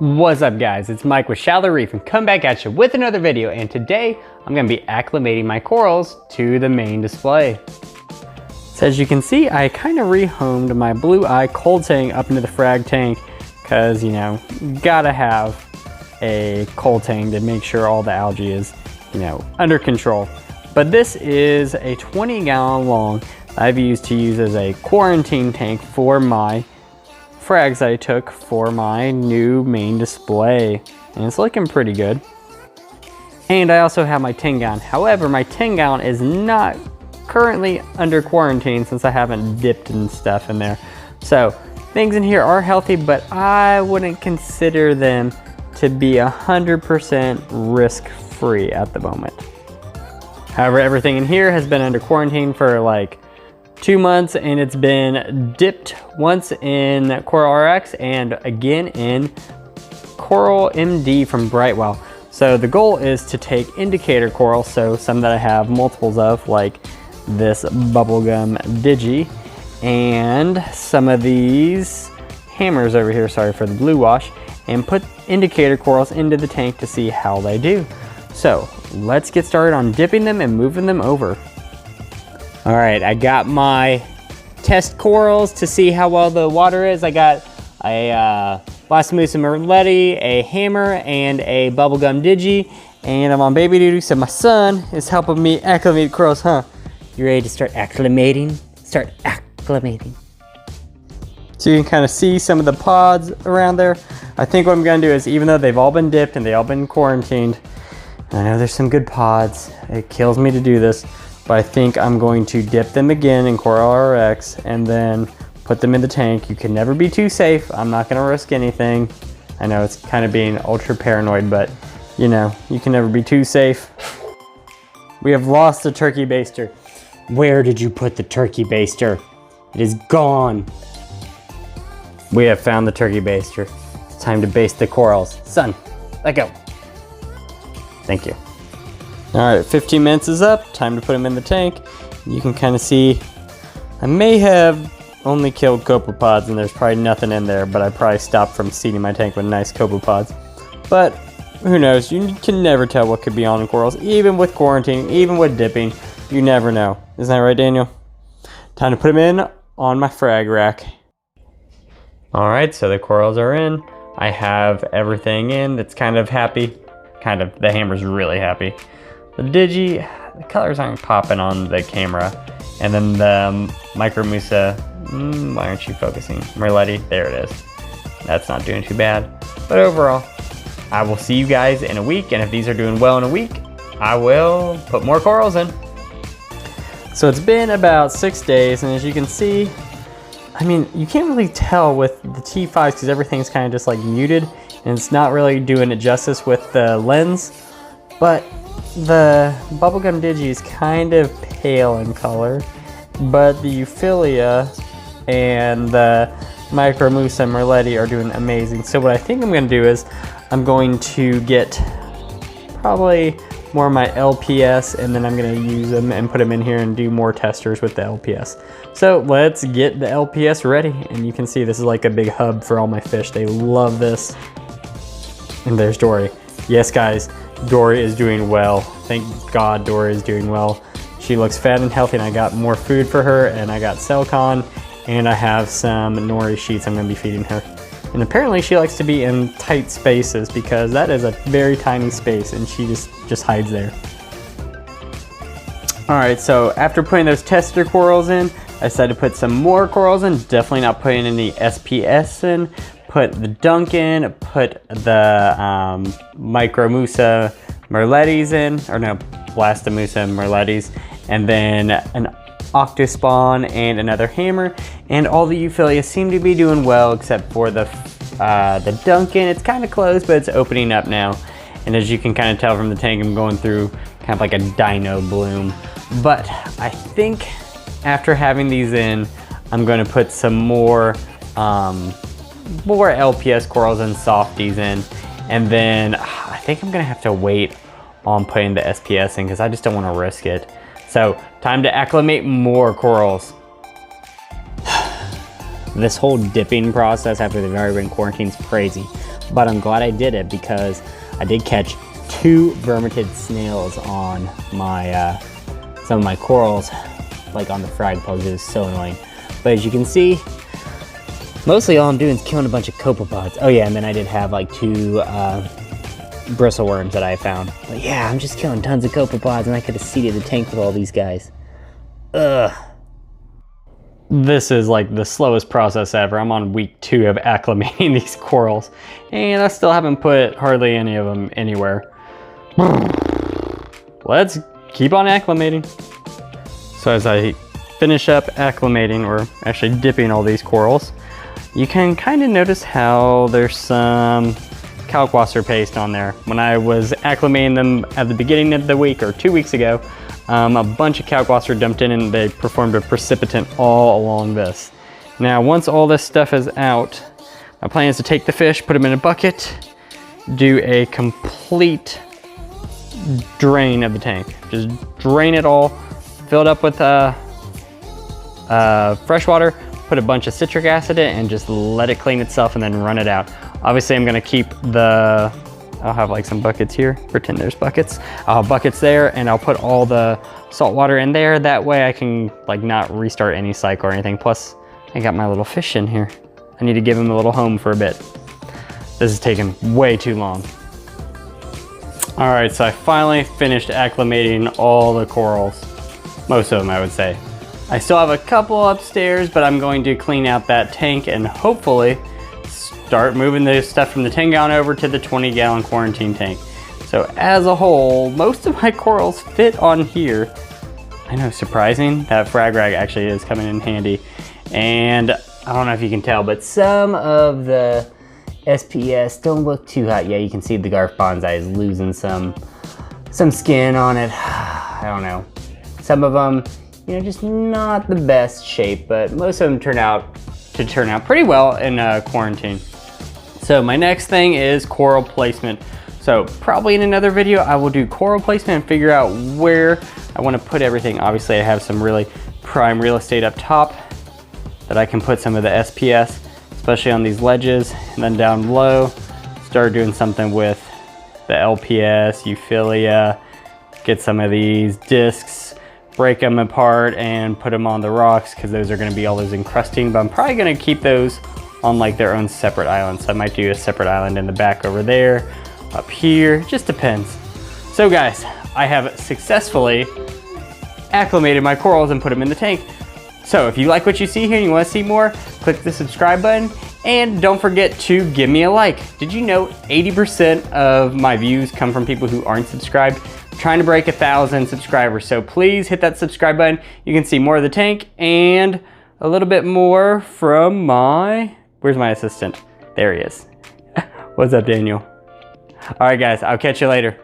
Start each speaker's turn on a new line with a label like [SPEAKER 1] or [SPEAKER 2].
[SPEAKER 1] What's up guys, it's Mike with Shallow Reef and come back at you with another video, and today I'm going to be acclimating my corals to the main display. So as you can see, I kind of rehomed my blue eye cold tank up into the frag tank because, you know, gotta have a cold tank to make sure all the algae is, you know, under control. But this is a 20-gallon long I've used to use as a quarantine tank for my frags I took for my new main display, and it's looking pretty good. And I also have my 10-gallon. However, my 10-gallon is not currently under quarantine since I haven't dipped and stuff in there. So things in here are healthy, but I wouldn't consider them to be 100% risk-free at the moment. However, everything in here has been under quarantine for like 2 months, and it's been dipped once in Coral RX and again in Coral MD from Brightwell. So the goal is to take indicator coral, so some that I have multiples of, like this bubblegum digi, and some of these hammers over here, sorry for the blue wash, and put indicator corals into the tank to see how they do. So let's get started on dipping them and moving them over. All right, I got my test corals to see how well the water is. I got a Blastomusa merletti, a hammer, and a bubblegum digi, and I'm on baby duty, so my son is helping me acclimate corals, huh? You ready to start acclimating? Start acclimating. So you can kind of see some of the pods around there. I think what I'm gonna do is, even though they've all been dipped and they all been quarantined, I know there's some good pods. It kills me to do this. But I think I'm going to dip them again in Coral RX and then put them in the tank. You can never be too safe. I'm not gonna risk anything. I know it's kind of being ultra paranoid, but you know, you can never be too safe. We have lost the turkey baster. Where did you put the turkey baster? It is gone. We have found the turkey baster. It's time to baste the corals. Son, let go. Thank you. All right, 15 minutes is up. Time to put them in the tank. You can kind of see I may have only killed copepods, and there's probably nothing in there, but I probably stopped from seeding my tank with nice copepods. But who knows? You can never tell what could be on in corals, even with quarantine, even with dipping. You never know. Isn't that right, Daniel? Time to put them in on my frag rack. All right, so the corals are in. I have everything in that's kind of happy. Kind of, the hammer's really happy. The digi, the colors aren't popping on the camera. And then the Micromusa, why aren't you focusing? Merletti, there it is. That's not doing too bad. But overall, I will see you guys in a week. And if these are doing well in a week, I will put more corals in. So it's been about 6 days, and as you can see, I mean, you can't really tell with the T5s because everything's kind of just like muted, and it's not really doing it justice with the lens. But the bubblegum digi is kind of pale in color, but the Euphilia and the Micromusa merletti are doing amazing. So what I think I'm going to do is I'm going to get probably more of my LPS, and then I'm going to use them and put them in here and do more testers with the LPS. So let's get the LPS ready, and you can see this is like a big hub for all my fish. They love this. And there's Dory. Yes guys, Dory is doing well. Thank God Dory is doing well. She looks fat and healthy, and I got more food for her, and I got Celcon, and I have some nori sheets I'm gonna be feeding her. And apparently she likes to be in tight spaces because that is a very tiny space, and she just hides there. All right, so after putting those tester corals in, I decided to put some more corals in, definitely not putting any SPS in. Put the dunk in, put the Micromusa merlettis in, or no, Blastomusa merlettis, and then an octospawn and another hammer, and all the Euphilia seem to be doing well except for the Duncan. It's kind of closed, but it's opening up now, and as you can kind of tell from the tank, I'm going through kind of like a dino bloom. But I think after having these in, I'm going to put some more LPS corals and softies in, and then I think I'm gonna have to wait on putting the SPS in because I just don't want to risk it. So time to acclimate more corals. This whole dipping process after they've already been quarantined is crazy. but I'm glad I did it because I did catch 2 vermatid snails on my some of my corals, like on the frag plugs. It was so annoying. But as you can see, mostly all I'm doing is killing a bunch of copepods. Oh yeah, and then I did have like 2 bristle worms that I found. But yeah, I'm just killing tons of copepods, and I could have seeded the tank with all these guys. Ugh. This is like the slowest process ever. I'm on week 2 of acclimating these corals, and I still haven't put hardly any of them anywhere. Let's keep on acclimating. So as I finish up acclimating, or actually dipping all these corals, you can kind of notice how there's some kalkwasser paste on there. When I was acclimating them at the beginning of the week, or 2 weeks ago, a bunch of kalkwasser dumped in and they performed a precipitant all along this. Now, once all this stuff is out, my plan is to take the fish, put them in a bucket, do a complete drain of the tank. Just drain it all, fill it up with fresh water, put a bunch of citric acid in it, and just let it clean itself and then run it out. Obviously, I'm gonna keep I'll have like some buckets here, pretend there's buckets. I'll have buckets there, and I'll put all the salt water in there. That way I can like not restart any cycle or anything. Plus, I got my little fish in here. I need to give him a little home for a bit. This is taking way too long. All right, so I finally finished acclimating all the corals. Most of them, I would say. I still have a couple upstairs, but I'm going to clean out that tank and hopefully start moving the stuff from the 10-gallon over to the 20-gallon quarantine tank. So as a whole, most of my corals fit on here. I know, surprising. That frag rag actually is coming in handy. And I don't know if you can tell, but some of the SPS don't look too hot. Yeah, you can see the Garf Bonsai is losing some skin on it. I don't know. Some of them, you know, just not the best shape, but most of them turn out pretty well in quarantine. So my next thing is coral placement. So probably in another video, I will do coral placement and figure out where I want to put everything. Obviously, I have some really prime real estate up top that I can put some of the SPS, especially on these ledges. And then down below, start doing something with the LPS, Euphilia, get some of these discs, break them apart and put them on the rocks, because those are going to be all those encrusting. But I'm probably going to keep those on like their own separate islands. So I might do a separate island in the back over there, up here, just depends. So guys, I have successfully acclimated my corals and put them in the tank. So if you like what you see here and you want to see more, click the subscribe button, and don't forget to give me a like. Did you know 80% of my views come from people who aren't subscribed? I'm trying to break 1,000 subscribers, so please hit that subscribe button. You can see more of the tank and a little bit more from where's my assistant? There he is. What's up, Daniel? All right, guys, I'll catch you later.